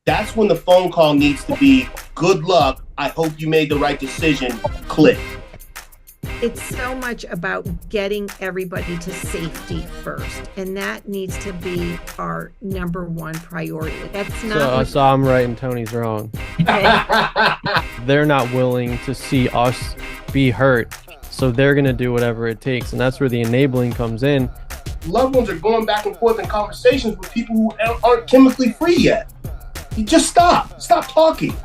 That's when the phone call needs to be, good luck, I hope you made the right decision, click. It's so much about getting everybody to safety first, and that needs to be our number one priority. That's not So I'm right and Tony's wrong. They're not willing to see us be hurt, so they're going to do whatever it takes, and that's where the enabling comes in. Loved ones are going back and forth in conversations with people who aren't chemically free yet. You just stop talking.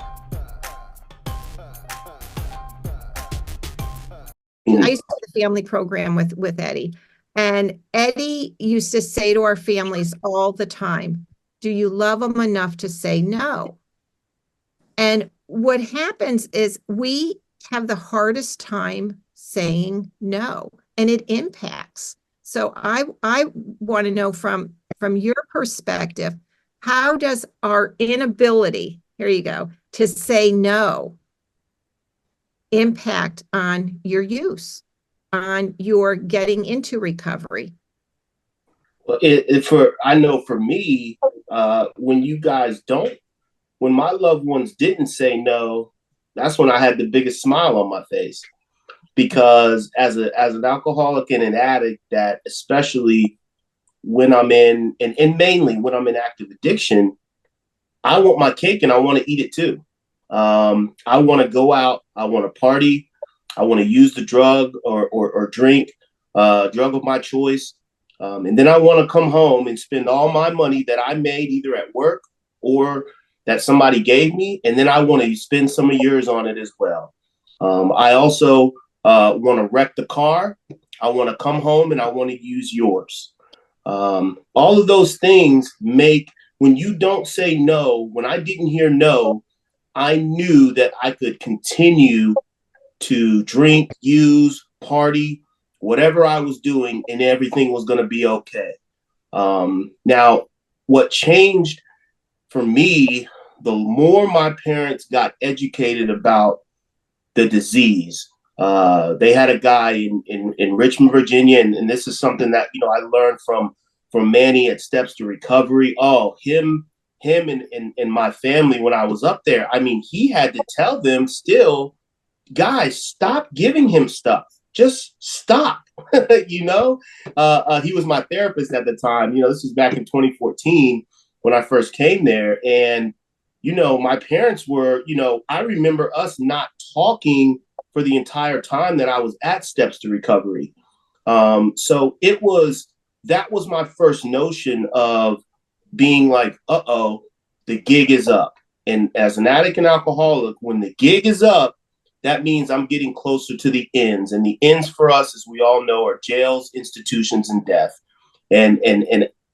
I used to do the family program with Eddie, and Eddie used to say to our families all the time, do you love them enough to say no? And what happens is we have the hardest time saying no, and it impacts. So I want to know from your perspective, how does our inability, here you go, to say no impact on your use, on your getting into recovery? Well, I know for me, when my loved ones didn't say no, that's when I had the biggest smile on my face. Because as an alcoholic and an addict, that especially when I'm in, and mainly when I'm in active addiction, I want my cake and I want to eat it too. I want to go out, I want to party, I want to use the drug or drink, drug of my choice. And then I want to come home and spend all my money that I made either at work or that somebody gave me. And then I want to spend some of yours on it as well. I also want to wreck the car. I want to come home and I want to use yours. All of those things make, when you don't say no, when I didn't hear no, I knew that I could continue to drink, use, party, whatever I was doing, and everything was going to be okay. Now, what changed for me, the more my parents got educated about the disease. They had a guy in Richmond, Virginia, and this is something that I learned from Manny at Steps to Recovery. Oh, him and my family when I was up there. I mean, he had to tell them still, guys, stop giving him stuff. Just stop. He was my therapist at the time. This was back in 2014 when I first came there, and my parents were. I remember us not talking for the entire time that I was at Steps to Recovery. So that was my first notion of being like, the gig is up. And as an addict and alcoholic, when the gig is up, that means I'm getting closer to the ends. And the ends for us, as we all know, are jails, institutions, and death. And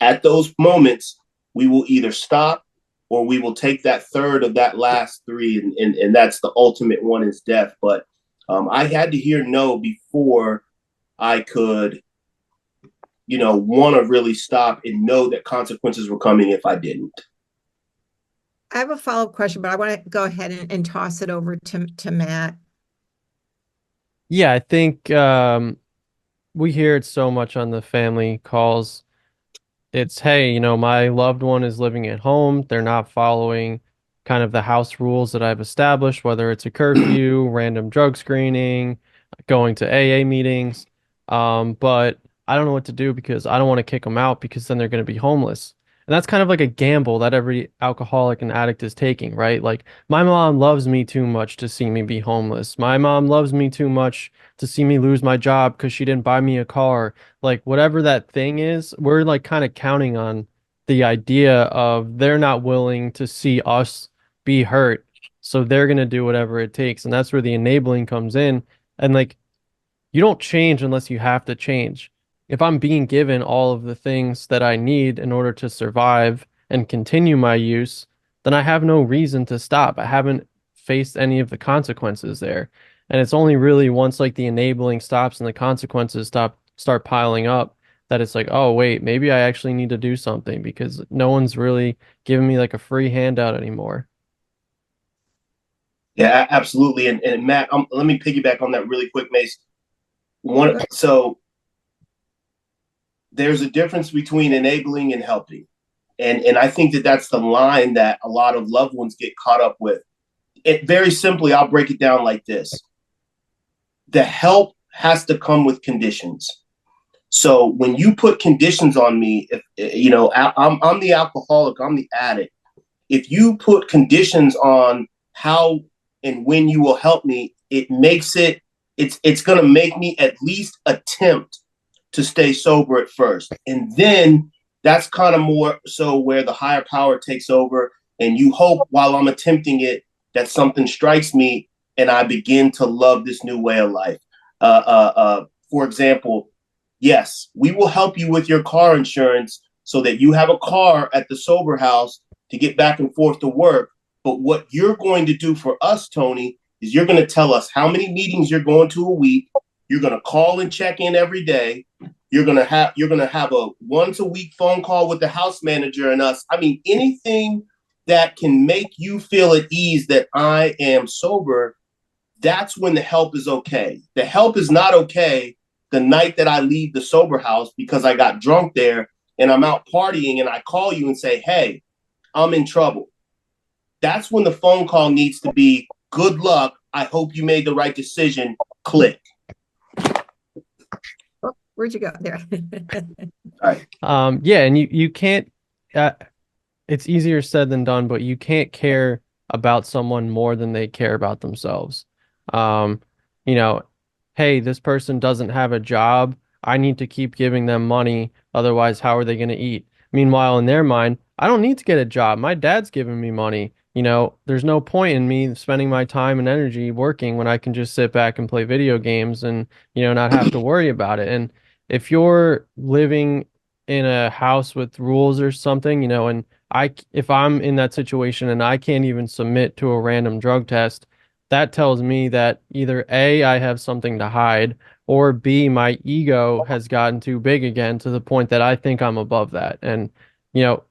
at those moments, we will either stop or we will take that third of that last three. And that's the ultimate one, is death. But I had to hear no before I could, want to really stop and know that consequences were coming if I didn't. I have a follow-up question, but I want to go ahead and toss it over to Matt. Yeah, I think we hear it so much on the family calls. It's, hey, my loved one is living at home. They're not following kind of the house rules that I've established, whether it's a curfew, random drug screening, going to AA meetings. But I don't know what to do because I don't want to kick them out because then they're going to be homeless. And that's kind of like a gamble that every alcoholic and addict is taking, right? Like, my mom loves me too much to see me be homeless. My mom loves me too much to see me lose my job because she didn't buy me a car. Like, whatever that thing is, we're like kind of counting on the idea of they're not willing to see us be hurt. So they're going to do whatever it takes. And that's where the enabling comes in. And like, you don't change unless you have to change. If I'm being given all of the things that I need in order to survive and continue my use, then I have no reason to stop. I haven't faced any of the consequences there. And it's only really once like the enabling stops and the consequences start piling up that it's like, oh, wait, maybe I actually need to do something because no one's really giving me like a free handout anymore. Yeah, absolutely. And Matt, let me piggyback on that really quick, Mace. So there's a difference between enabling and helping. And I think that that's the line that a lot of loved ones get caught up with. It very simply, I'll break it down like this. The help has to come with conditions. So when you put conditions on me, if you know, I'm the alcoholic, I'm the addict. If you put conditions on how and when you will help me, it makes it's going to make me at least attempt to stay sober at first. And then that's kind of more so where the higher power takes over. And you hope while I'm attempting it that something strikes me and I begin to love this new way of life. For example, yes, we will help you with your car insurance so that you have a car at the sober house to get back and forth to work. But what you're going to do for us, Tony, is you're going to tell us how many meetings you're going to a week. You're going to call and check in every day. You're going to have a once a week phone call with the house manager and us. I mean, anything that can make you feel at ease that I am sober, that's when the help is okay. The help is not okay the night that I leave the sober house because I got drunk there and I'm out partying and I call you and say, hey, I'm in trouble. That's when the phone call needs to be, good luck. I hope you made the right decision. Click. Oh, where'd you go there? All right. Yeah, and you can't, it's easier said than done, but you can't care about someone more than they care about themselves. You know, hey, this person doesn't have a job. I need to keep giving them money. Otherwise, how are they going to eat? Meanwhile, in their mind, I don't need to get a job. My dad's giving me money. You know, there's no point in me spending my time and energy working when I can just sit back and play video games and, you know, not have to worry about it. And if you're living in a house with rules or something, you know, and if I'm in that situation and I can't even submit to a random drug test, that tells me that either A, I have something to hide, or B, my ego has gotten too big again to the point that I think I'm above that. And, you know,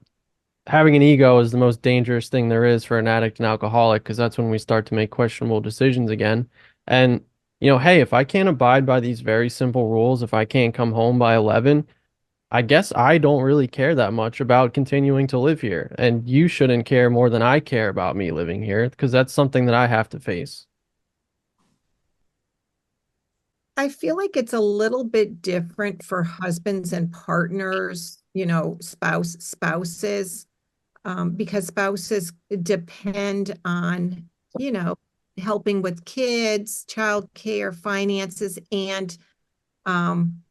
having an ego is the most dangerous thing there is for an addict and alcoholic, because that's when we start to make questionable decisions again. And, you know, hey, if I can't abide by these very simple rules, if I can't come home by 11, I guess I don't really care that much about continuing to live here. And you shouldn't care more than I care about me living here, because that's something that I have to face. I feel like it's a little bit different for husbands and partners, you know, spouses, because spouses depend on, you know, helping with kids, childcare, finances, and um,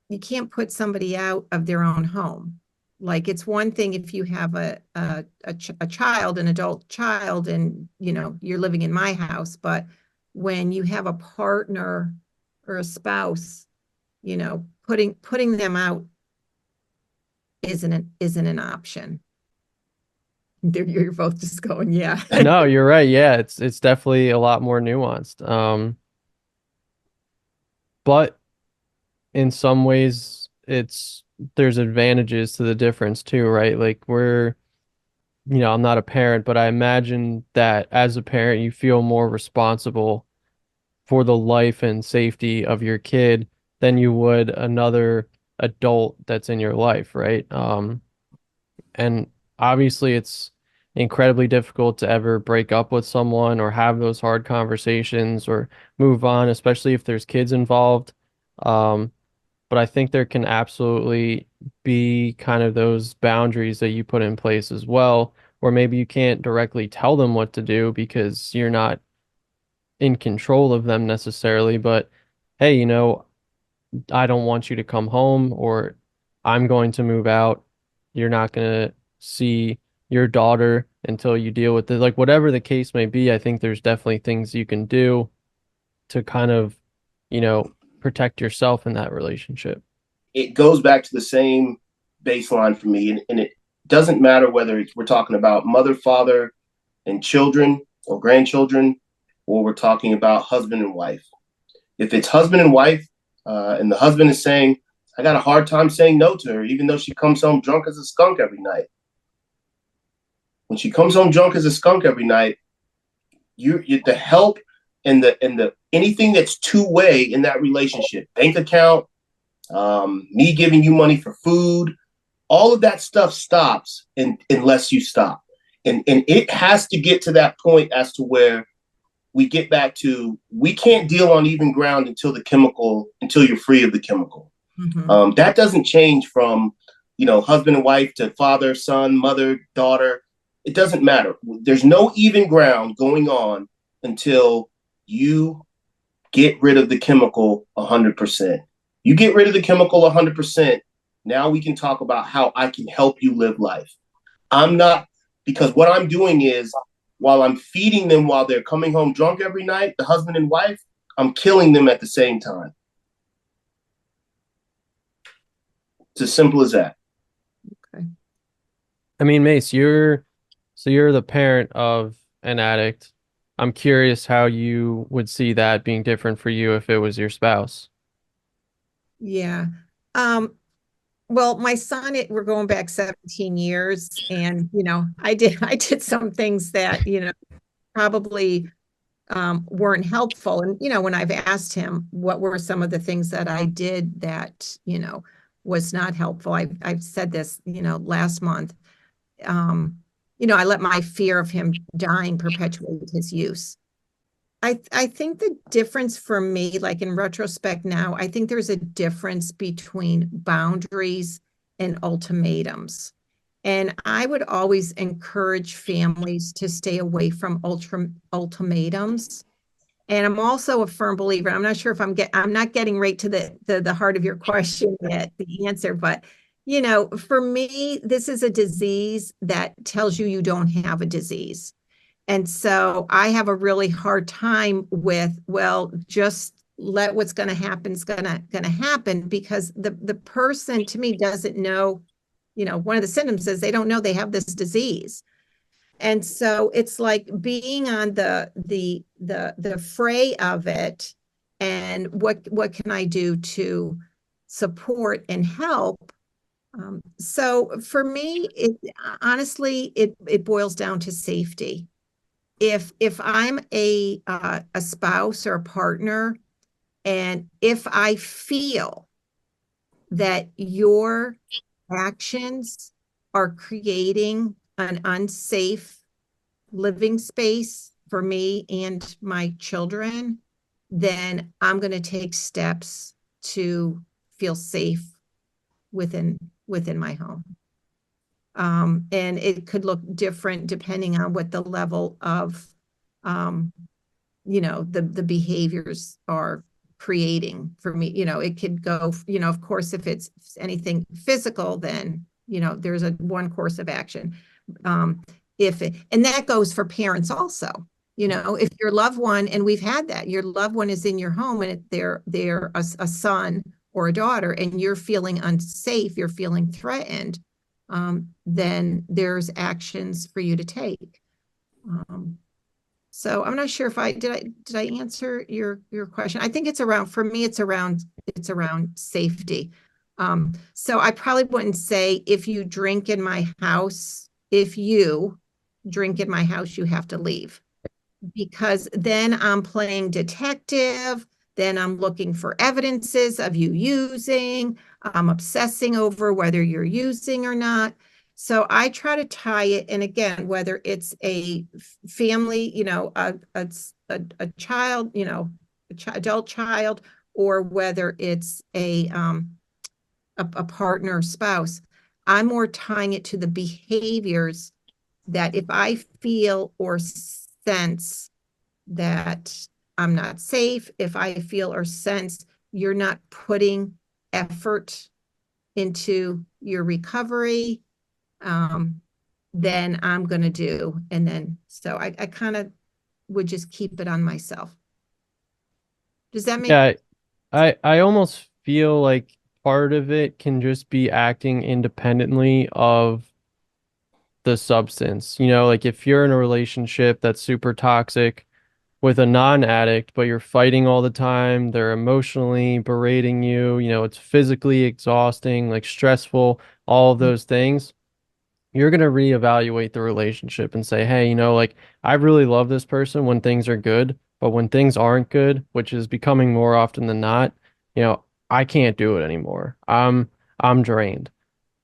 you can't put somebody out of their own home. Like, it's one thing if you have a child, an adult child, and you know you're living in my house, but when you have a partner or a spouse, you know, putting them out isn't an option. You're both just going, yeah. No, you're right. Yeah, it's definitely a lot more nuanced. But in some ways there's advantages to the difference too, right? Like you know, I'm not a parent, but I imagine that as a parent, you feel more responsible for the life and safety of your kid than you would another adult that's in your life, right? And obviously it's incredibly difficult to ever break up with someone or have those hard conversations or move on, especially if there's kids involved. Um, but I think there can absolutely be kind of those boundaries that you put in place as well, where maybe you can't directly tell them what to do because you're not in control of them necessarily, but hey, you know, I don't want you to come home, or I'm going to move out. You're not going to see your daughter until you deal with it. Like, whatever the case may be, I think there's definitely things you can do to kind of, you know, protect yourself in that relationship. It goes back to the same baseline for me. And it doesn't matter whether we're talking about mother, father, and children or grandchildren, or we're talking about husband and wife. If it's husband and wife, and the husband is saying, I got a hard time saying no to her, even though she comes home drunk as a skunk every night. When she comes home drunk as a skunk every night, you the help and the anything that's two-way in that relationship, bank account, me giving you money for food, All of that stuff stops unless you stop. And it has to get to that point as to where we get back to, we can't deal on even ground until you're free of the chemical. That doesn't change from, husband and wife to father, son, mother, daughter. It doesn't matter. There's no even ground going on until you get rid of the chemical 100%. You get rid of the chemical 100%. Now we can talk about how I can help you live life. I'm not, because what I'm doing is, while I'm feeding them while they're coming home drunk every night, the husband and wife, I'm killing them at the same time. It's as simple as that. Okay. I mean, Mace, you're the parent of an addict. I'm curious how you would see that being different for you if it was your spouse. Yeah. Well, my son, we're going back 17 years, and I did some things that probably weren't helpful. And when I've asked him what were some of the things that I did that was not helpful, I've said this last month. I let my fear of him dying perpetuate his use. I think the difference for me, like in retrospect now, I think there's a difference between boundaries and ultimatums. And I would always encourage families to stay away from ultimatums. And I'm also a firm believer. I'm not sure if I'm not getting right to the heart of your question yet, the answer, but for me, this is a disease that tells you don't have a disease. And so I have a really hard time with, well, just let what's going to happen is going to happen, because the person, to me, doesn't know, one of the symptoms is they don't know they have this disease. And so it's like being on the fray of it, and what can I do to support and help. So for me, honestly, it boils down to safety. If I'm a spouse or a partner, and if I feel that your actions are creating an unsafe living space for me and my children, then I'm going to take steps to feel safe within my home. And it could look different depending on what the level of, the behaviors are creating for me. It could go, of course, if it's anything physical, then, there's one course of action. And that goes for parents also. If your loved one, and we've had that, your loved one is in your home, and they're a son or a daughter, and you're feeling unsafe, you're feeling threatened, then there's actions for you to take. So I'm not sure if did I answer your question? I think for me, it's around safety. So I probably wouldn't say, if you drink in my house, you have to leave, because then I'm playing detective. Then I'm looking for evidences of you using. I'm obsessing over whether you're using or not. So I try to tie it, and again, whether it's a family, a child, adult child, or whether it's a partner or spouse, I'm more tying it to the behaviors that if I feel or sense that I'm not safe, if I feel or sense you're not putting effort into your recovery, then I'm going to do. And then, so I kind of would just keep it on myself. Does that make Yeah, I almost feel like part of it can just be acting independently of the substance. Like if you're in a relationship that's super toxic with a non-addict, but you're fighting all the time, they're emotionally berating you, it's physically exhausting, like stressful, all of those things, you're going to reevaluate the relationship and say, hey, like I really love this person when things are good, but when things aren't good, which is becoming more often than not, I can't do it anymore. I'm drained.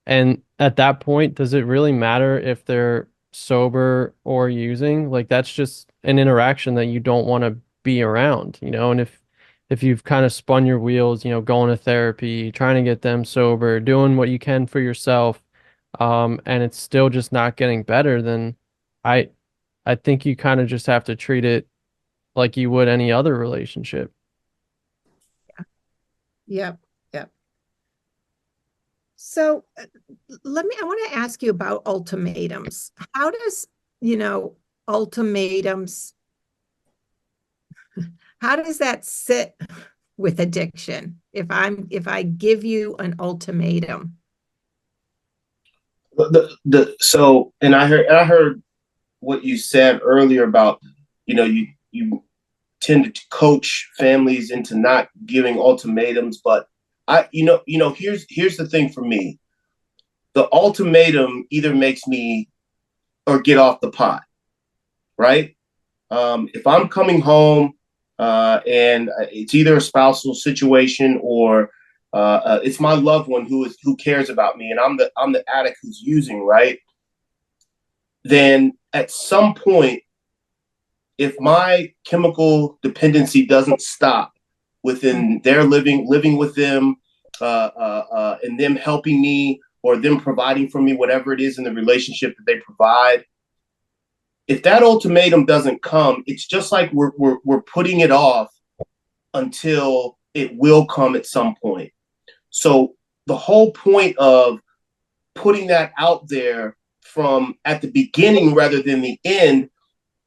And at that point, does it really matter if they're sober or using? Like that's just an interaction that you don't want to be around, you know? And if you've kind of spun your wheels, you know, going to therapy, trying to get them sober, doing what you can for yourself, and it's still just not getting better, then I I think you kind of just have to treat it like you would any other relationship. Yep. Yep. So I want to ask you about ultimatums. How does, ultimatums, how does that sit with addiction? If I give you an ultimatum. So, and I heard what you said earlier about, you tend to coach families into not giving ultimatums, but here's the thing for me. The ultimatum either makes me or get off the pot, right? If I'm coming home and it's either a spousal situation or it's my loved one who cares about me, and I'm the addict who's using, right? Then at some point, if my chemical dependency doesn't stop within their living with them, and them helping me or them providing for me, whatever it is in the relationship that they provide, if that ultimatum doesn't come, it's just like we're putting it off until it will come at some point. So the whole point of putting that out there from at the beginning rather than the end,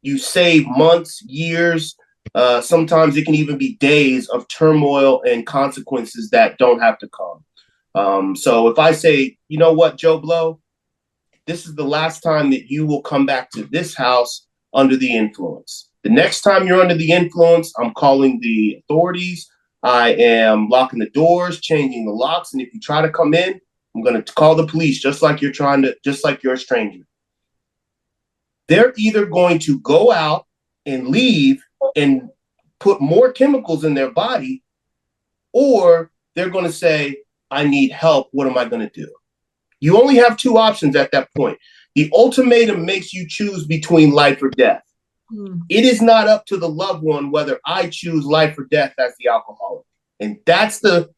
you save months, years, sometimes it can even be days of turmoil and consequences that don't have to come. So if I say, you know what, Joe Blow, this is the last time that you will come back to this house under the influence. The next time you're under the influence, I'm calling the authorities. I am locking the doors, changing the locks. And if you try to come in, I'm going to call the police just like you're a stranger. They're either going to go out and leave and put more chemicals in their body, or they're going to say, I need help. What am I going to do? You only have two options at that point. The ultimatum makes you choose between life or death. It is not up to the loved one whether I choose life or death as the alcoholic. And that's the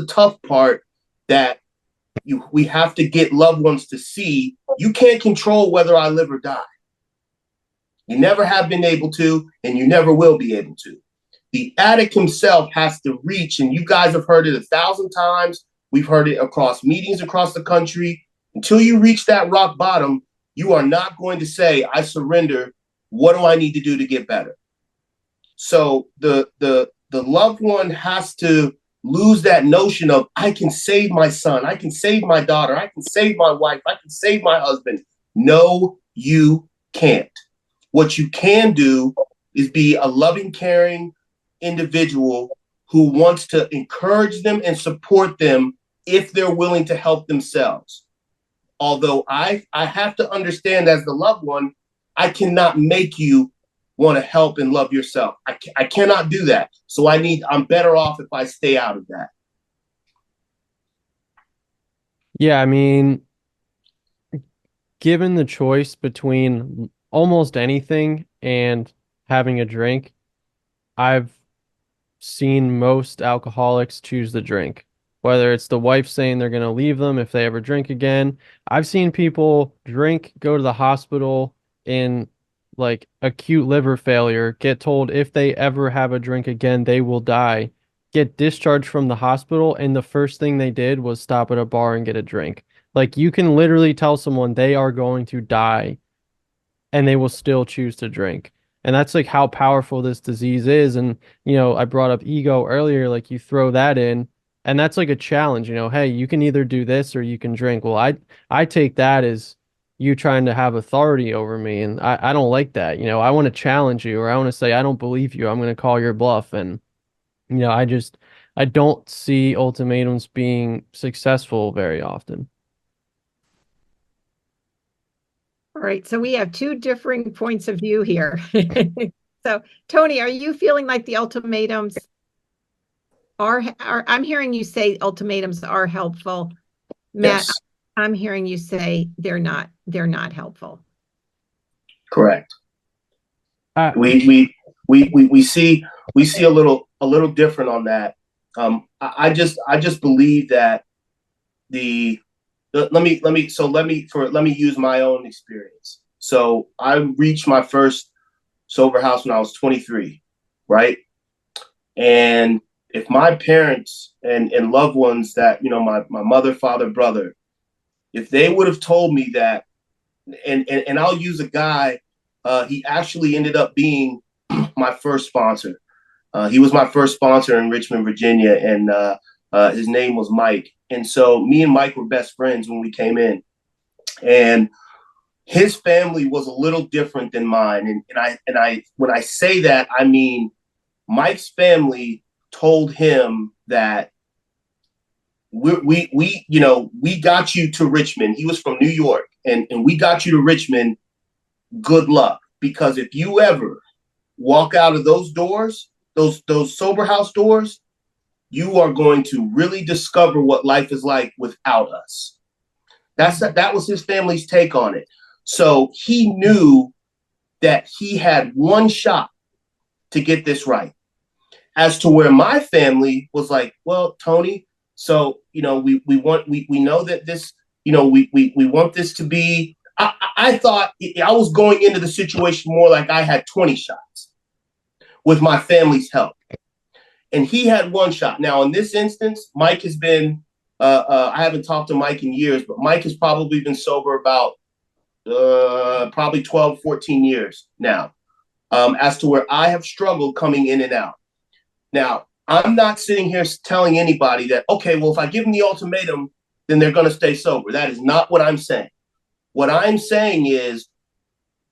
tough part that we have to get loved ones to see. You can't control whether I live or die. You never have been able to, and you never will be able to. The addict himself has to reach, and you guys have heard it 1,000 times. We've heard it across meetings across the country. Until you reach that rock bottom, you are not going to say, I surrender. What do I need to do to get better? So the loved one has to lose that notion of, I can save my son, I can save my daughter, I can save my wife, I can save my husband. No, you can't. What you can do is be a loving, caring individual who wants to encourage them and support them if they're willing to help themselves. Although I have to understand, as the loved one, I cannot make you want to help and love yourself. I cannot do that. So I'm better off if I stay out of that. Yeah, I mean, given the choice between almost anything and having a drink, I've seen most alcoholics choose the drink. Whether it's the wife saying they're going to leave them if they ever drink again. I've seen people drink, go to the hospital in like acute liver failure, get told if they ever have a drink again, they will die, get discharged from the hospital, and the first thing they did was stop at a bar and get a drink. Like you can literally tell someone they are going to die and they will still choose to drink. And that's like how powerful this disease is. And, I brought up ego earlier, like you throw that in, and that's like a challenge, hey, you can either do this or you can drink. Well, I take that as you trying to have authority over me. And I don't like that. I want to challenge you, or I want to say, I don't believe you. I'm going to call your bluff. And, I don't see ultimatums being successful very often. All right, so we have two differing points of view here. So, Tony, are you feeling like the ultimatums are I'm hearing you say ultimatums are helpful. Matt, Yes. I'm hearing you say they're not helpful. Correct. Uh, We see a little different on that. I just believe that the let me use my own experience. So I reached my first sober house when I was 23, right? And if my parents and loved ones that, my mother, father, brother, if they would have told me that, and I'll use a guy, he actually ended up being my first sponsor. He was my first sponsor in Richmond, Virginia, and his name was Mike. And so me and Mike were best friends when we came in. And his family was a little different than mine. And when I say that, I mean Mike's family told him that we got you to Richmond. He was from New York, and we got you to Richmond. Good luck, because if you ever walk out of those doors, those sober house doors, you are going to really discover what life is like without us. That was his family's take on it. So he knew that he had one shot to get this right. As to where my family was like, well, Tony, so we know that this, we want this to be. I thought I was going into the situation more like I had 20 shots with my family's help, and he had one shot. Now, in this instance, Mike has been. I haven't talked to Mike in years, but Mike has probably been sober about probably 12, 14 years now. As to where I have struggled coming in and out. Now, I'm not sitting here telling anybody that, okay, well, if I give them the ultimatum, then they're going to stay sober. That is not what I'm saying. What I'm saying is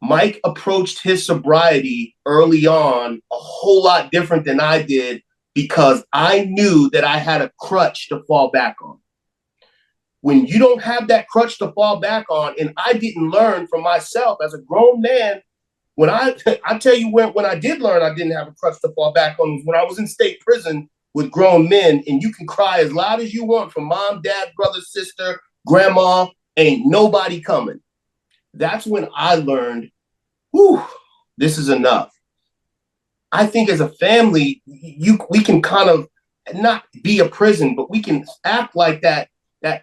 Mike approached his sobriety early on a whole lot different than I did, because I knew that I had a crutch to fall back on. When you don't have that crutch to fall back on, and I didn't learn from myself as a grown man, when I tell you when I did learn I didn't have a crutch to fall back on was when I was in state prison with grown men, and you can cry as loud as you want from mom, dad, brother, sister, grandma, ain't nobody coming. That's when I learned, whew, this is enough. I think as a family, we can kind of not be a prison, but we can act like that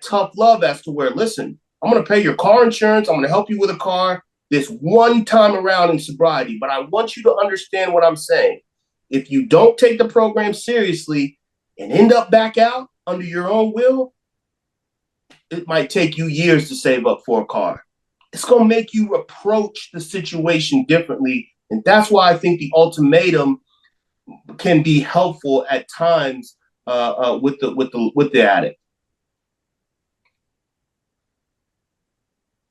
tough love as to where, listen, I'm going to pay your car insurance. I'm going to help you with a car this one time around in sobriety. But I want you to understand what I'm saying. If you don't take the program seriously and end up back out under your own will, it might take you years to save up for a car. It's going to make you approach the situation differently. And that's why I think the ultimatum can be helpful at times with the addict.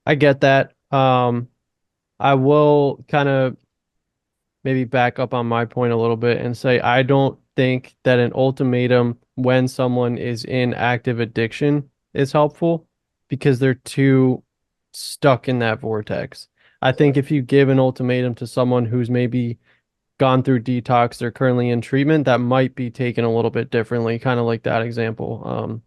I get that. I will kind of maybe back up on my point a little bit and say I don't think that an ultimatum when someone is in active addiction is helpful, because they're too stuck in that vortex. I think if you give an ultimatum to someone who's maybe gone through detox, they're currently in treatment, that might be taken a little bit differently, kind of like that example. I'm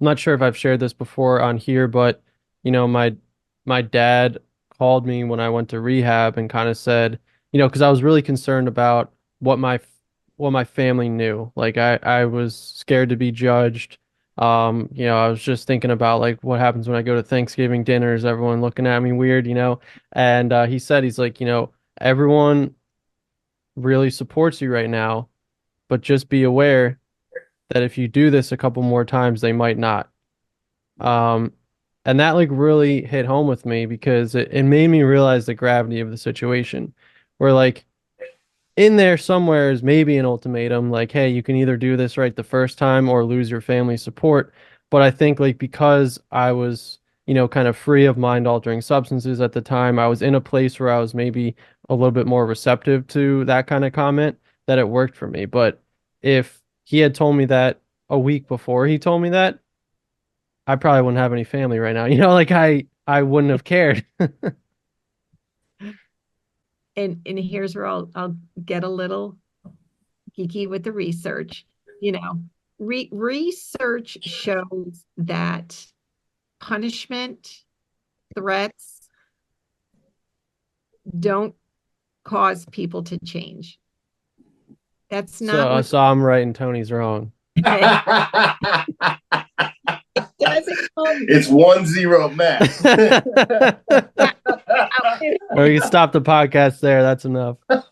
not sure if I've shared this before on here, but my dad called me when I went to rehab and kind of said, because I was really concerned about what my family knew. Like I was scared to be judged. I was just thinking about like what happens when I go to Thanksgiving dinners,. Everyone looking at me weird. And he said, he's like, everyone really supports you right now, but just be aware that if you do this a couple more times, they might not. Um, and that like really hit home with me, because it made me realize the gravity of the situation. Where like in there somewhere is maybe an ultimatum, like, hey, you can either do this right the first time or lose your family support. But I think like because I was, kind of free of mind altering substances at the time, I was in a place where I was maybe a little bit more receptive to that kind of comment, that it worked for me. But if he had told me that a week before he told me that, I probably wouldn't have any family right now. Like I wouldn't have cared. And here's where I'll get a little geeky with the research. Research shows that punishment, threats don't cause people to change. That's not So, what so I'm right and Tony's wrong. doesn't It's 1-0 Matt. Or you can stop the podcast there. That's enough. But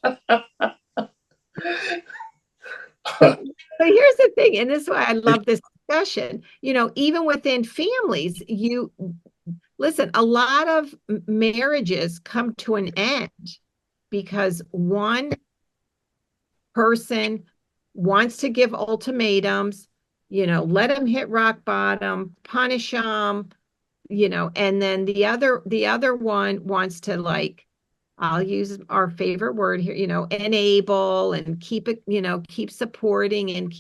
here's the thing, and this is why I love this discussion. Even within families, listen, a lot of marriages come to an end because one person wants to give ultimatums, let them hit rock bottom, punish them, and then the other one wants to, like, I'll use our favorite word here, enable and keep it, keep supporting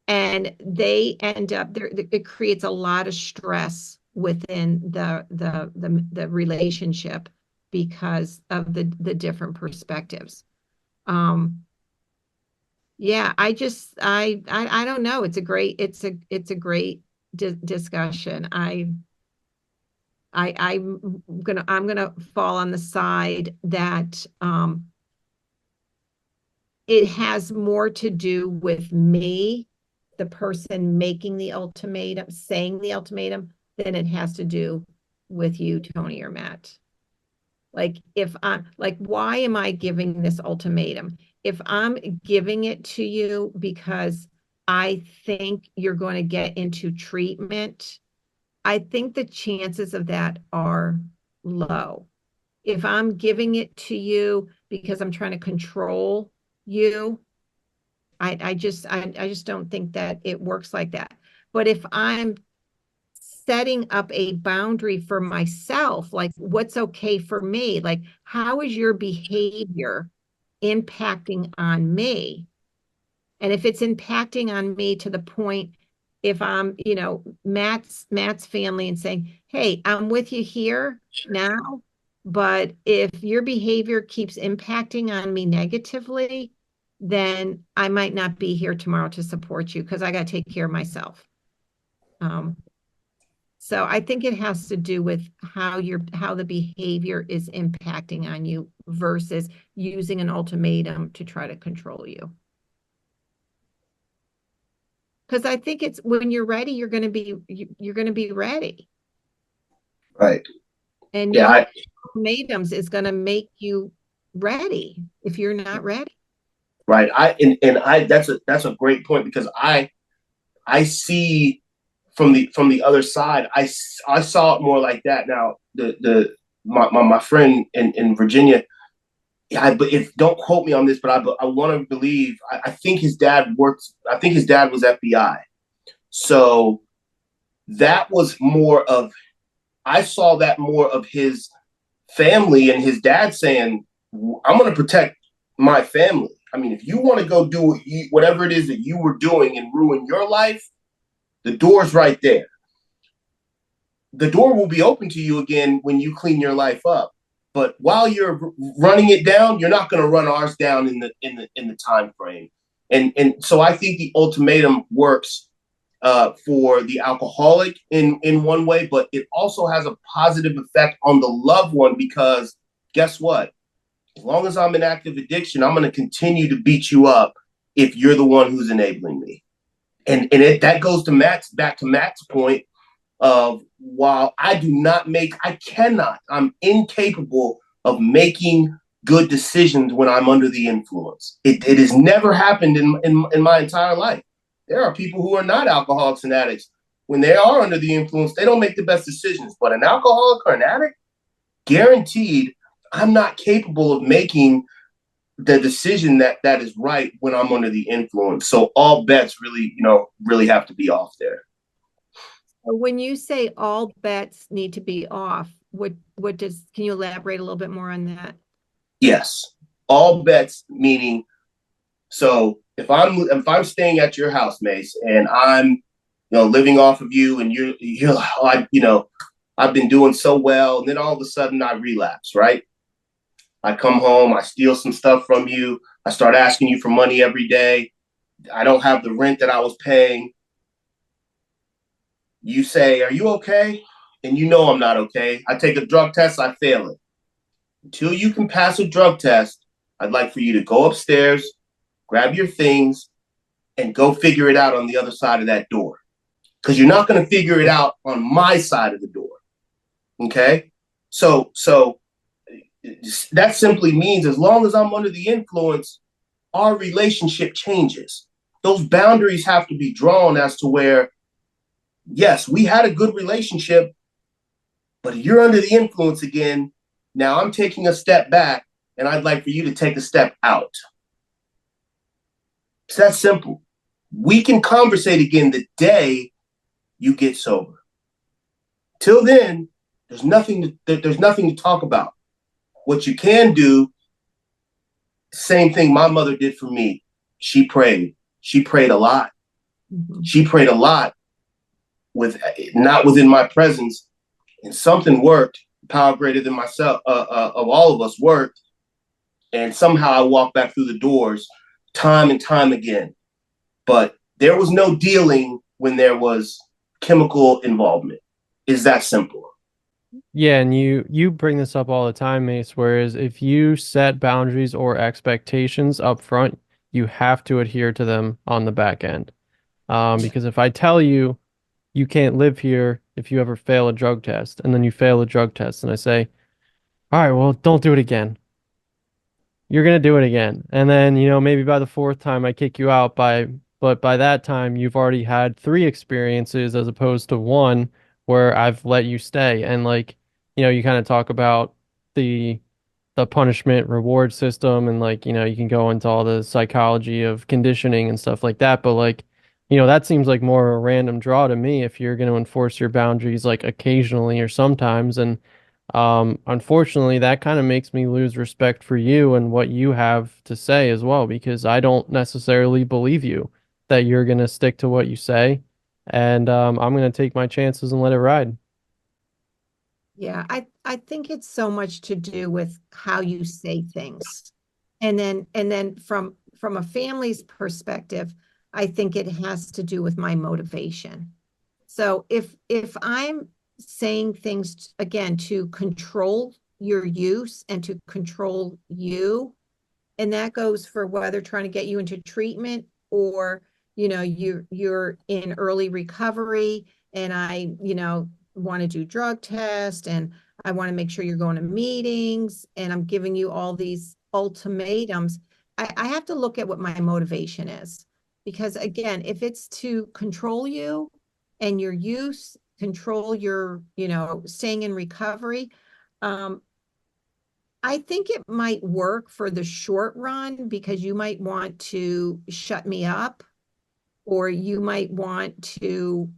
and they end up there. It creates a lot of stress within the relationship because of the different perspectives. Yeah, I don't know. It's a great discussion. I'm gonna fall on the side that it has more to do with me, the person making the ultimatum, saying the ultimatum, than it has to do with you, Tony or Matt. Like, if I'm like, why am I giving this ultimatum? If I'm giving it to you because I think you're going to get into treatment, I think the chances of that are low. If I'm giving it to you because I'm trying to control you, I just don't think that it works like that. But if I'm setting up a boundary for myself, like, what's okay for me, like, how is your behavior impacting on me? And if it's impacting on me to the point, if I'm, Matt's family and saying, hey, I'm with you here now, but if your behavior keeps impacting on me negatively, then I might not be here tomorrow to support you because I got to take care of myself. So I think it has to do with how the behavior is impacting on you versus using an ultimatum to try to control you. Because I think it's when you're ready, you're going to be ready. Right. And yeah, ultimatums is going to make you ready if you're not ready. Right. That's a great point, because I see from the other side, I saw it more like that. Now my friend in Virginia, but don't quote me on this, but I want to believe, I think his dad was FBI. So that was more of, I saw that more of his family and his dad saying, I'm going to protect my family. I mean, if you want to go do whatever it is that you were doing and ruin your life, the door's right there. The door will be open to you again when you clean your life up. But while you're running it down, you're not going to run ours down in the time frame. And so I think the ultimatum works for the alcoholic in one way, but it also has a positive effect on the loved one, because guess what? As long as I'm in active addiction, I'm going to continue to beat you up if you're the one who's enabling me. And that goes to Matt's point of, while I'm incapable of making good decisions when I'm under the influence. It has never happened in my entire life. There are people who are not alcoholics and addicts. When they are under the influence, they don't make the best decisions. But an alcoholic or an addict, guaranteed, I'm not capable of making the decision that is right when I'm under the influence. So all bets really have to be off there. When you say all bets need to be off, can you elaborate a little bit more on that? Yes. All bets, meaning, so if I'm staying at your house, Mace, and I'm living off of you, and you're I've been doing so well, and then all of a sudden I relapse, right? I come home, I steal some stuff from you, I start asking you for money every day, I don't have the rent that I was paying. You say, are you okay? and you know I'm not okay. I take a drug test, I fail it. Until you can pass a drug test, I'd like for you to go upstairs, grab your things, and go figure it out on the other side of that door. Because you're not going to figure it out on my side of the door. Okay? So that simply means as long as I'm under the influence, our relationship changes. Those boundaries have to be drawn as to where, yes, we had a good relationship, but you're under the influence again. Now I'm taking a step back, and I'd like for you to take a step out. It's that simple. We can conversate again the day you get sober. Till then, there's nothing to talk about. What you can do, same thing my mother did for me. She prayed. She prayed a lot. Mm-hmm. She prayed a lot with not within my presence, and something worked. Power greater than myself, of all of us worked, and somehow I walked back through the doors time and time again. But there was no dealing when there was chemical involvement. It's that simple. Yeah, and you bring this up all the time, Mace, whereas if you set boundaries or expectations up front, you have to adhere to them on the back end. Because if I tell you you can't live here if you ever fail a drug test, and then you fail a drug test, and I say, all right, well, don't do it again. You're gonna do it again. And then, maybe by the fourth time I kick you out but by that time you've already had 3 experiences as opposed to 1 where I've let you stay. And like, you kind of talk about the punishment reward system, and like, you can go into all the psychology of conditioning and stuff like that. But like, that seems like more a random draw to me if you're going to enforce your boundaries like occasionally or sometimes. And unfortunately, that kind of makes me lose respect for you and what you have to say as well, because I don't necessarily believe you that you're going to stick to what you say. And I'm going to take my chances and let it ride. Yeah, I think it's so much to do with how you say things. And then from a family's perspective, I think it has to do with my motivation. So if I'm saying things again to control your use and to control you, and that goes for whether trying to get you into treatment or you're in early recovery, and I want to do drug test, and I want to make sure you're going to meetings, and I'm giving you all these ultimatums. I have to look at what my motivation is, because again, if it's to control you and your use, control your staying in recovery, I think it might work for the short run, because you might want to shut me up, or you might want to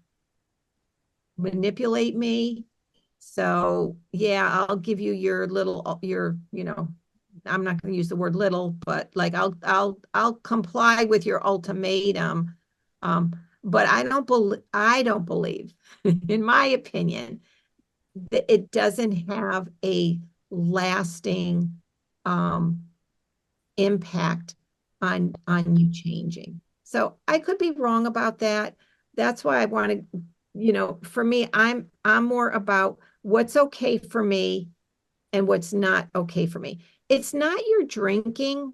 manipulate me. So yeah, I'll give you your little, I'm not going to use the word little, but like I'll comply with your ultimatum. But I don't believe, in my opinion, that it doesn't have a lasting impact on you changing. So I could be wrong about that. That's why I want to, for me, I'm more about what's okay for me and what's not okay for me. It's not your drinking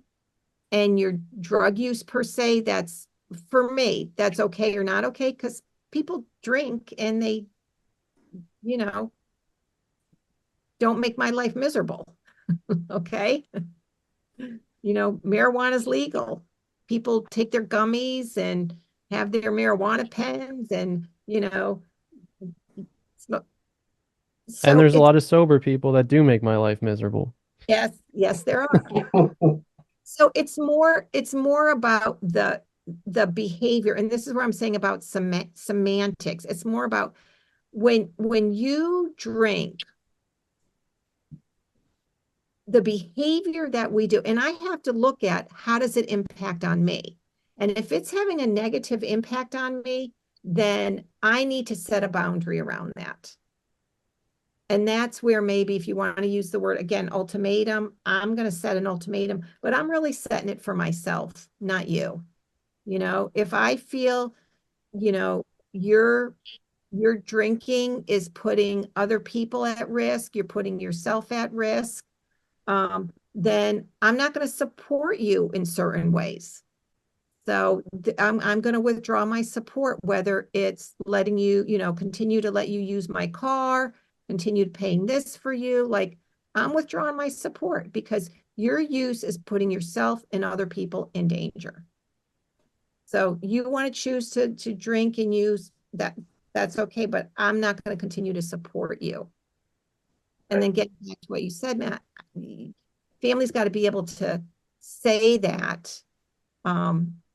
and your drug use per se that's, for me, that's okay or not okay, because people drink and they, don't make my life miserable. Okay. Marijuana is legal. People take their gummies and have their marijuana pens, and, so And there's a lot of sober people that do make my life miserable. Yes, there are. So it's more about the behavior. And this is where I'm saying about semantics. It's more about when you drink, the behavior that we do, and I have to look at how does it impact on me. And if it's having a negative impact on me, then I need to set a boundary around that. And that's where maybe, if you want to use the word again, ultimatum, I'm going to set an ultimatum, but I'm really setting it for myself, not you. If I feel, you're your drinking is putting other people at risk, you're putting yourself at risk, then I'm not going to support you in certain ways. So I'm going to withdraw my support, whether it's letting you, continue to let you use my car, continue paying this for you. Like, I'm withdrawing my support because your use is putting yourself and other people in danger. So you want to choose to drink and use that's okay, but I'm not going to continue to support you. And then getting back to what you said, Matt, family's got to be able to say that.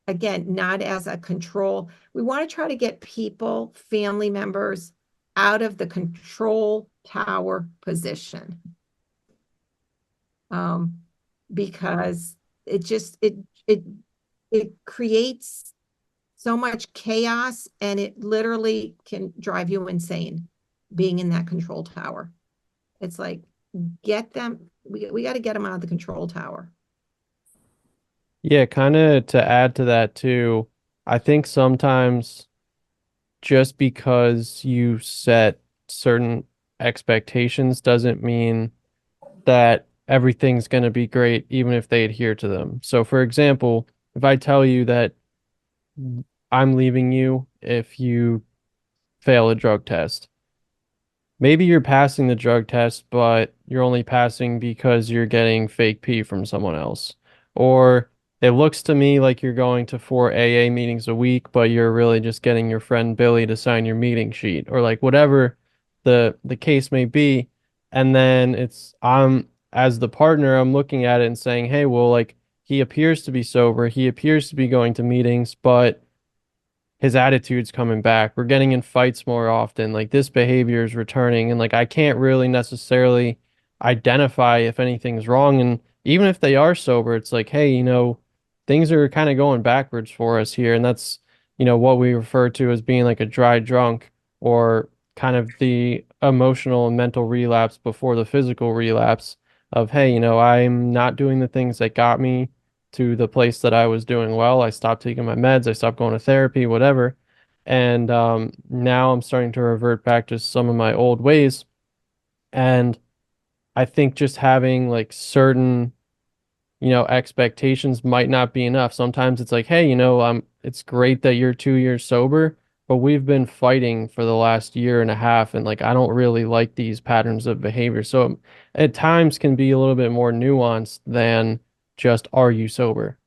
Again, not as a control. We want to try to get people, family members, out of the control tower position. Because it creates so much chaos, and it literally can drive you insane being in that control tower. It's like, get them, we got to get them out of the control tower. Yeah, kind of to add to that too, I think sometimes just because you set certain expectations doesn't mean that everything's going to be great, even if they adhere to them. So, for example, if I tell you that I'm leaving you if you fail a drug test, maybe you're passing the drug test, but you're only passing because you're getting fake pee from someone else. Or it looks to me like you're going to 4 AA meetings a week, but you're really just getting your friend Billy to sign your meeting sheet, or like whatever the case may be. And then I'm as the partner, I'm looking at it and saying, hey, well, like he appears to be sober, he appears to be going to meetings, but his attitude's coming back. We're getting in fights more often. Like this behavior is returning, and like I can't really necessarily identify if anything's wrong. And even if they are sober, it's like, hey, things are kind of going backwards for us here. And that's, what we refer to as being like a dry drunk, or kind of the emotional and mental relapse before the physical relapse of, hey, I'm not doing the things that got me to the place that I was doing well. I stopped taking my meds. I stopped going to therapy, whatever. And now I'm starting to revert back to some of my old ways. And I think just having like certain, expectations might not be enough. Sometimes it's like, hey, it's great that you're 2 years sober, but we've been fighting for the last year and a half, and like I don't really like these patterns of behavior. So at times can be a little bit more nuanced than just, are you sober?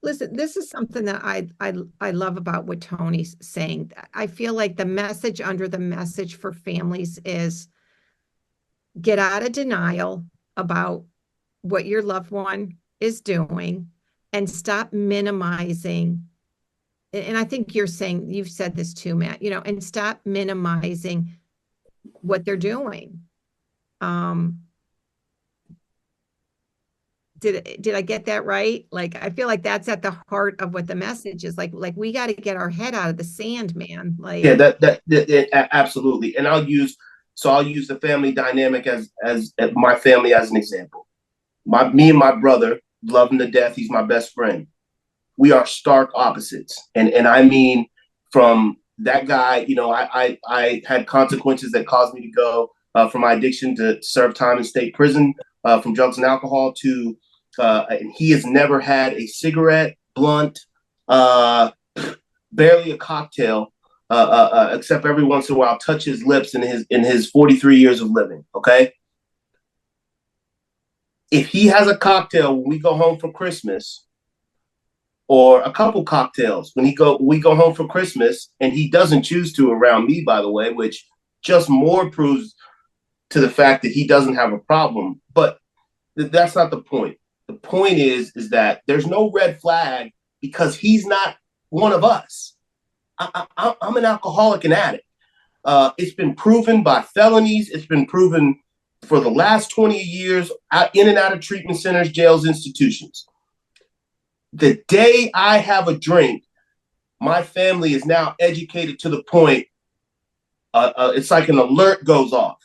Listen, this is something that I love about what Tony's saying. I feel like the message under the message for families is get out of denial about what your loved one is doing and stop minimizing. And I think you've said this too, Matt, and stop minimizing what they're doing. Did I get that right? Like, I feel like that's at the heart of what the message is. Like we got to get our head out of the sand, man. Like, Yeah, that absolutely. And I'll use the family dynamic as my family as an example. Me and my brother love him to death. He's my best friend. We are stark opposites, and I mean, from that guy, I had consequences that caused me to go from my addiction to serve time in state prison, from drugs and alcohol to, and he has never had a cigarette, blunt, barely a cocktail, except every once in a while touch his lips in his 43 years of living. Okay. If he has a cocktail when we go home for Christmas, or a couple cocktails when we go home for Christmas, and he doesn't choose to around me, by the way, which just more proves to the fact that he doesn't have a problem. But that's not the point. The point is that there's no red flag because he's not one of us. I'm an alcoholic and addict. It's been proven by felonies. It's been proven for the last 20 years in and out of treatment centers, jails, institutions. The day I have a drink, my family is now educated to the point, it's like an alert goes off.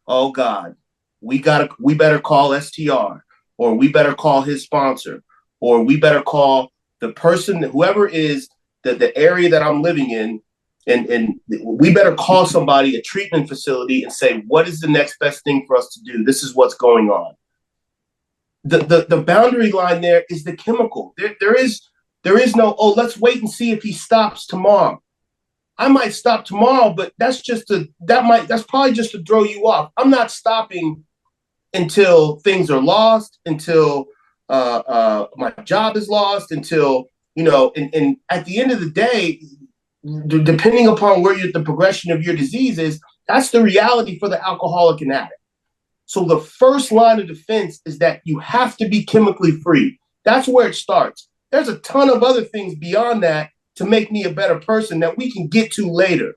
Oh God, we better call STR, or we better call his sponsor, or we better call the person, whoever is the area that I'm living in, and we better call somebody, a treatment facility, and say, what is the next best thing for us to do? This is what's going on. The boundary line there is the chemical. There is no, oh, let's wait and see if he stops tomorrow. I might stop tomorrow, but that's probably just to throw you off. I'm not stopping until things are lost, until my job is lost, until, and at the end of the day, depending upon where the progression of your disease is, that's the reality for the alcoholic and addict. So the first line of defense is that you have to be chemically free. That's where it starts. There's a ton of other things beyond that to make me a better person that we can get to later.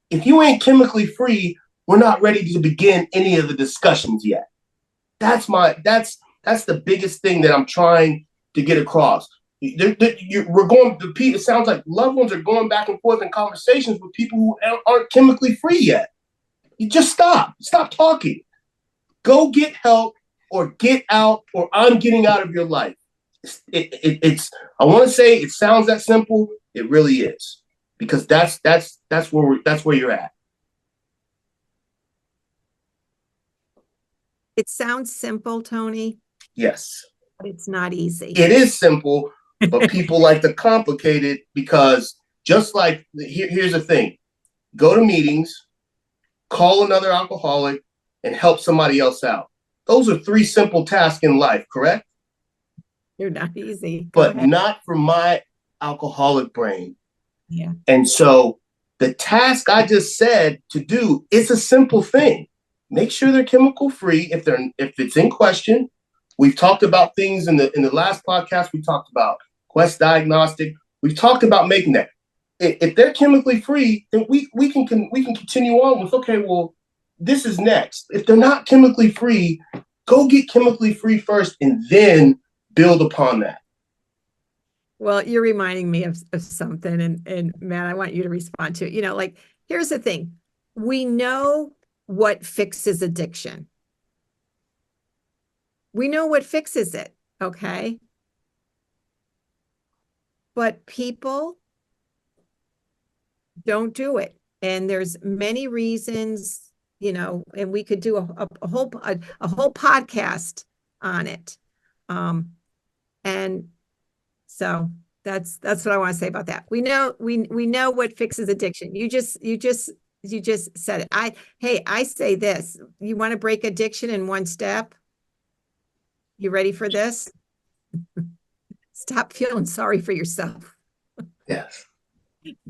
If you ain't chemically free, we're not ready to begin any of the discussions yet. That's the biggest thing that I'm trying to get across. It sounds like loved ones are going back and forth in conversations with people who aren't chemically free yet. You just stop talking. Go get help, or get out, or I'm getting out of your life. I want to say it sounds that simple. It really is, because that's where you're at. It sounds simple, Tony. Yes. But it's not easy. It is simple, but people like to complicate it, because just like, here's the thing. Go to meetings, call another alcoholic, and help somebody else out. Those are 3 simple tasks in life, correct? They're not easy. But not for my alcoholic brain. Yeah. And so the task I just said to do is a simple thing. Make sure they're chemical free if it's in question. We've talked about things in the last podcast. We talked about Quest Diagnostic. We've talked about making that. If they're chemically free, then we can continue on with, okay, well, this is next. If they're not chemically free, go get chemically free first and then build upon that. Well, you're reminding me of something, and Matt, I want you to respond to it. Like, here's the thing. We know what fixes addiction. We know what fixes it, okay? But people don't do it. And there's many reasons, and we could do a whole podcast on it. And so that's what I want to say about that. We know what fixes addiction. You just said it. I say this. You want to break addiction in 1 step? You ready for this? Stop feeling sorry for yourself. Yes.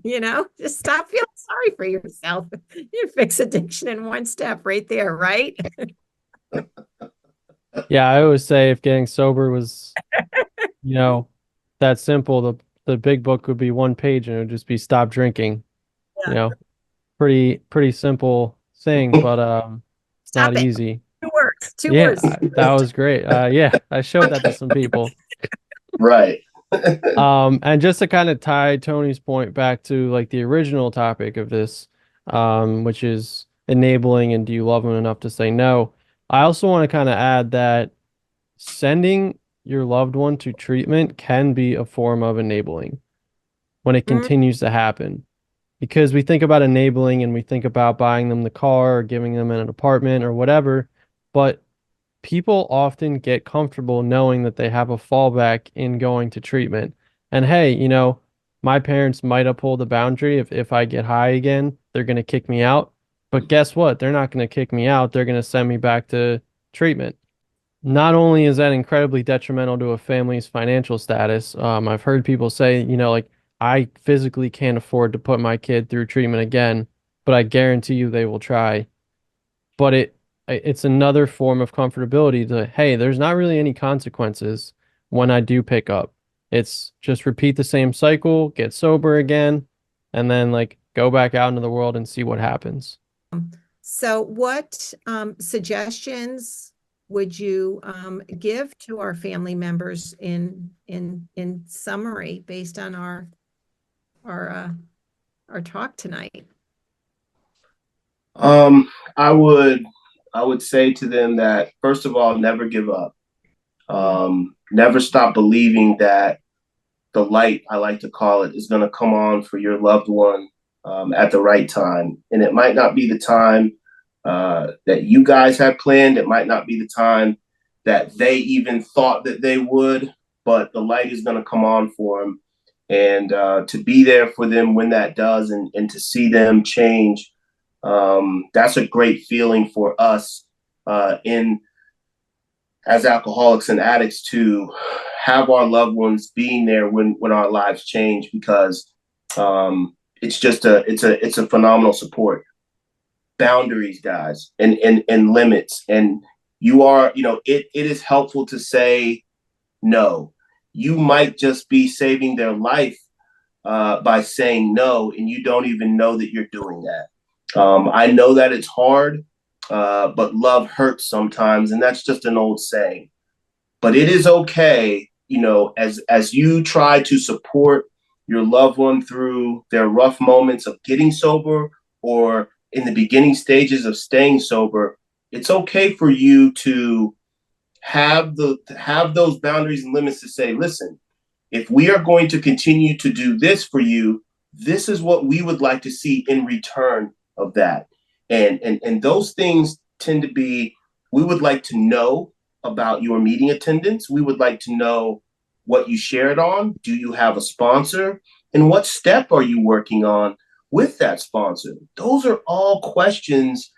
Just stop feeling sorry for yourself. You fix addiction in 1 step right there, right? Yeah, I always say if getting sober was, that simple, the big book would be 1 page and it would just be stop drinking. Yeah. Pretty simple thing, but it's not easy. 2 words. 2 words. That was great. Yeah, I showed that to some people. Right. And just to kind of tie Tony's point back to like the original topic of this, which is enabling and do you love them enough to say no? I also want to kind of add that sending your loved one to treatment can be a form of enabling when it continues to happen. Because we think about enabling and we think about buying them the car or giving them an apartment or whatever, but people often get comfortable knowing that they have a fallback in going to treatment. And hey, my parents might uphold the boundary. If I get high again, they're going to kick me out. But guess what? They're not going to kick me out. They're going to send me back to treatment. Not only is that incredibly detrimental to a family's financial status, I've heard people say, like, I physically can't afford to put my kid through treatment again, but I guarantee you they will try. But it's another form of comfortability to, hey, there's not really any consequences when I do pick up. It's just repeat the same cycle, get sober again, and then like go back out into the world and see what happens. So what suggestions would you give to our family members in summary based on our talk tonight? I would say to them that, first of all, never give up. Never stop believing that the light, I like to call it, is going to come on for your loved one at the right time. And it might not be the time that you guys had planned. It might not be the time that they even thought that they would, but the light is going to come on for them. And to be there for them when that does, and to see them change, that's a great feeling for us in as alcoholics and addicts, to have our loved ones being there when our lives change, because it's just it's a phenomenal support. Boundaries, guys, and limits. And it is helpful to say no. You might just be saving their life by saying no, and you don't even know that you're doing that. I know that it's hard, but love hurts sometimes, and that's just an old saying. But it is okay, as you try to support your loved one through their rough moments of getting sober, or in the beginning stages of staying sober. It's okay for you to have those boundaries and limits to say, listen, if we are going to continue to do this for you, this is what we would like to see in return of that. And those things tend to be, we would like to know about your meeting attendance. We would like to know what you shared on. Do you have a sponsor? And what step are you working on with that sponsor? Those are all questions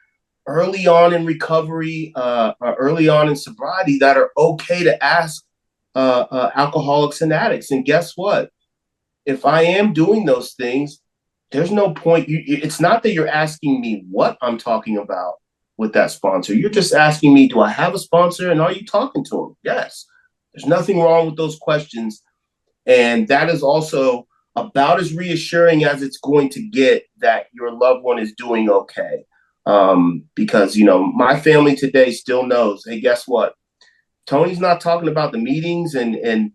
early on in recovery, early on in sobriety, that are okay to ask alcoholics and addicts. And guess what? If I am doing those things, there's no point. It's not that you're asking me what I'm talking about with that sponsor. You're just asking me, do I have a sponsor, and are you talking to him? Yes. There's nothing wrong with those questions. And that is also about as reassuring as it's going to get that your loved one is doing okay. Because, my family today still knows, hey, guess what? Tony's not talking about the meetings and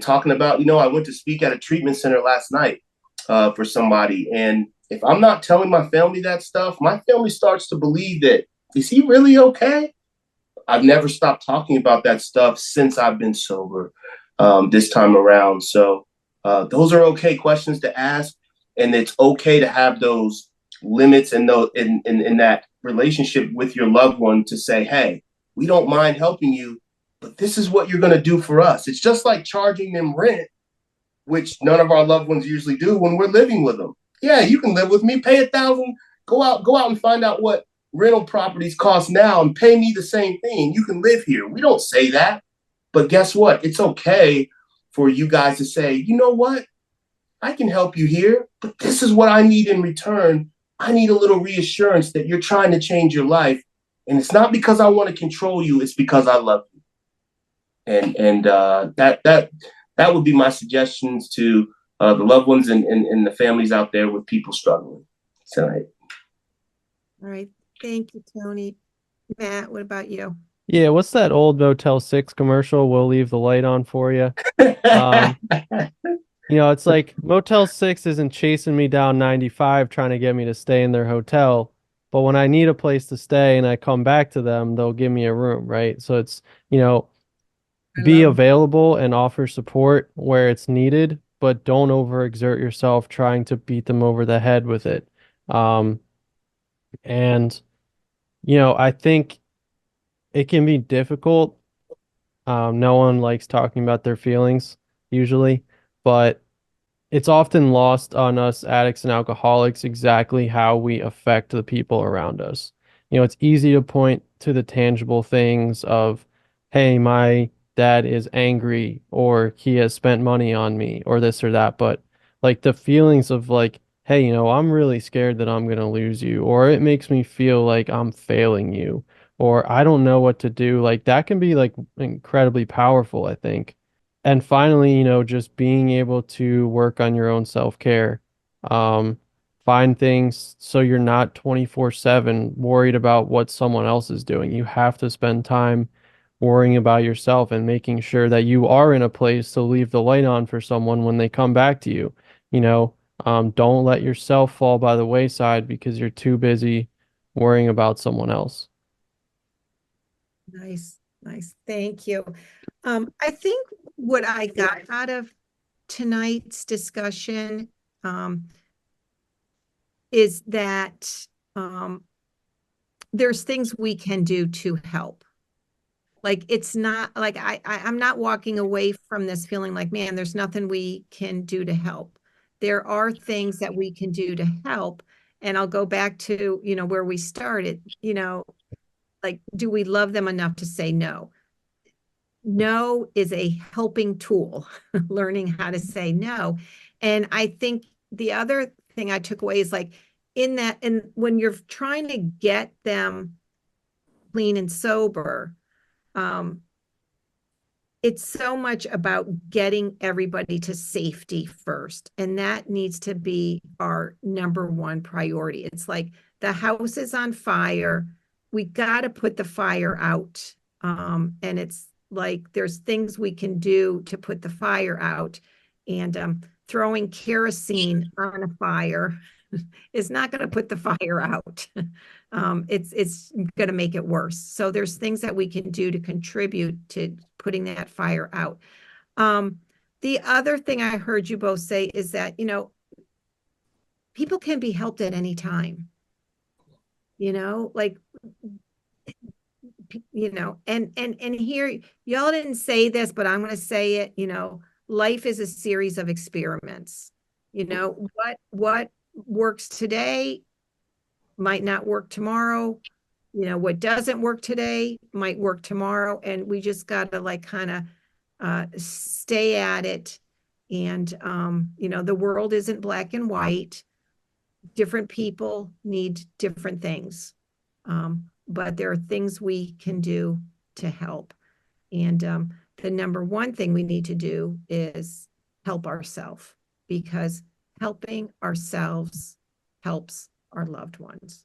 talking about, I went to speak at a treatment center last night for somebody. And if I'm not telling my family that stuff, my family starts to believe that, is he really okay? I've never stopped talking about that stuff since I've been sober this time around. So those are okay questions to ask. And it's okay to have those limits and those in that relationship with your loved one, to say, hey, we don't mind helping you, but this is what you're going to do for us. It's just like charging them rent, which none of our loved ones usually do when we're living with them. Yeah, you can live with me, pay $1,000, go out and find out what rental properties cost now and pay me the same thing. You can live here. We don't say that. But guess what? It's okay for you guys to say, you know what? I can help you here, but this is what I need in return. I need a little reassurance that you're trying to change your life. And it's not because I want to control you. It's because I love you. And that would be my suggestions to the loved ones and the families out there with people struggling tonight. All right. Thank you, Tony. Matt, what about you? Yeah, what's that old Motel 6 commercial? We'll leave the light on for you. It's like Motel 6 isn't chasing me down 95 trying to get me to stay in their hotel, but when I need a place to stay and I come back to them, they'll give me a room, right? So it's, be available and offer support where it's needed, but don't overexert yourself trying to beat them over the head with it. And I think it can be difficult. No one likes talking about their feelings usually, but it's often lost on us addicts and alcoholics exactly how we affect the people around us. It's easy to point to the tangible things of, hey, my dad is angry, or he has spent money on me, or this or that. But like the feelings of like, hey, I'm really scared that I'm going to lose you, or it makes me feel like I'm failing you, or I don't know what to do. Like that can be like incredibly powerful, I think. And finally, just being able to work on your own self-care. Um, Find things so you're not 24/7 worried about what someone else is doing. You have to spend time worrying about yourself and making sure that you are in a place to leave the light on for someone when they come back to you. Don't let yourself fall by the wayside because you're too busy worrying about someone else. Nice. Thank you. I think what I got out of tonight's discussion is that there's things we can do to help. Like, it's not like I'm not walking away from this feeling like, man, there's nothing we can do to help. There are things that we can do to help. And I'll go back to, where we started, like, do we love them enough to say no? No is a helping tool, learning how to say no. And I think the other thing I took away is like, and when you're trying to get them clean and sober, it's so much about getting everybody to safety first. And that needs to be our number one priority. It's like the house is on fire. We got to put the fire out. And it's like there's things we can do to put the fire out. And throwing kerosene on a fire is not going to put the fire out. It's going to make it worse. So there's things that we can do to contribute to putting that fire out. The other thing I heard you both say is that, people can be helped at any time. Like, and here, y'all didn't say this, but I'm going to say it, life is a series of experiments. What works today might not work tomorrow. What doesn't work today might work tomorrow. And we just got to like kind of stay at it. And, the world isn't black and white. Different people need different things. But there are things we can do to help. And the number one thing we need to do is help ourselves, because helping ourselves helps our loved ones.